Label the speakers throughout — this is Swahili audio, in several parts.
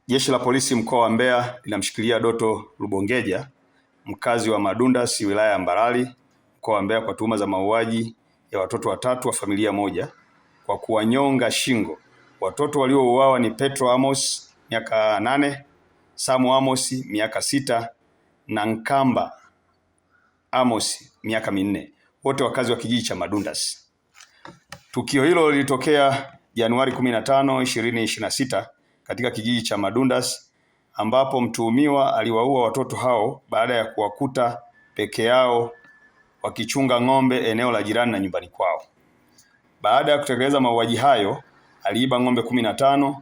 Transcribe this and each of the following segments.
Speaker 1: Jeshi la Polisi mkoa wa Mbeya linamshikilia Doto Lubongeja, mkazi wa Madundas, wilaya ya Mbarali, mkoa wa Mbeya kwa tuhuma za mauaji ya watoto watatu wa familia moja kwa kuwanyonga shingo. Watoto waliouawa ni Petro Amos miaka 8, Samu Amos miaka 6 na Nkamba Amos miaka 4, wote wakazi wa kijiji cha Madundas. Tukio hilo lilitokea Januari 15, 2026 katika kijiji cha Madundas, ambapo mtuhumiwa aliwaua watoto hao baada ya kuwakuta peke yao wakichunga ng'ombe eneo la jirani na nyumbani kwao. Baada ya kutekeleza mauaji hayo, aliiba ng'ombe 15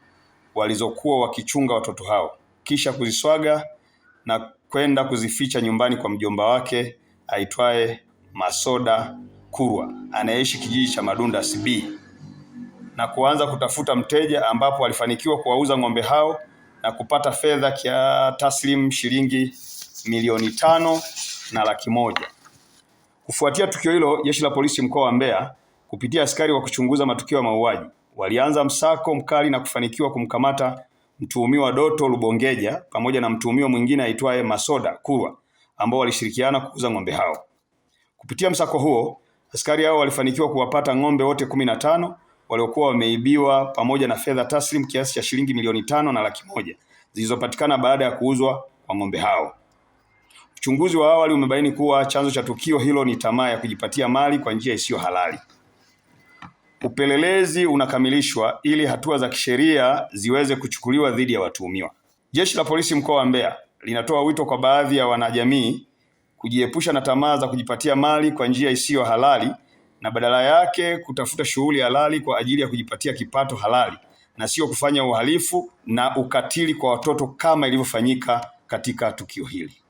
Speaker 1: walizokuwa wakichunga watoto hao, kisha kuziswaga na kwenda kuzificha nyumbani kwa mjomba wake aitwaye Masoda Kurwa anayeishi kijiji cha Madundas B, na kuanza kutafuta mteja, ambapo alifanikiwa kuwauza ng'ombe hao na kupata fedha taslim shilingi milioni 5.1 laki. Kufuatia tukio hilo, Jeshi la Polisi mkoa wa Mbeya kupitia askari wa kuchunguza matukio ya mauaji walianza msako mkali na kufanikiwa kumkamata mtuhumiwa Doto Lubongeja pamoja na mtuhumiwa mwingine aitwaye Masoda Kurwa ambao walishirikiana kuuza ng'ombe hao. Kupitia msako huo, askari hao walifanikiwa kuwapata ng'ombe wote 15 waliokuwa wameibiwa pamoja na fedha taslim kiasi cha shilingi milioni 5.1 laki zilizopatikana baada ya kuuzwa kwa ng'ombe hao. Uchunguzi wa awali umebaini kuwa chanzo cha tukio hilo ni tamaa ya kujipatia mali kwa njia isiyo halali. Upelelezi unakamilishwa ili hatua za kisheria ziweze kuchukuliwa dhidi ya watuhumiwa. Jeshi la Polisi mkoa wa Mbeya linatoa wito kwa baadhi ya wanajamii kujiepusha na tamaa za kujipatia mali kwa njia isiyo halali na badala yake kutafuta shughuli halali kwa ajili ya kujipatia kipato halali na sio kufanya uhalifu na ukatili kwa watoto kama ilivyofanyika katika tukio hili.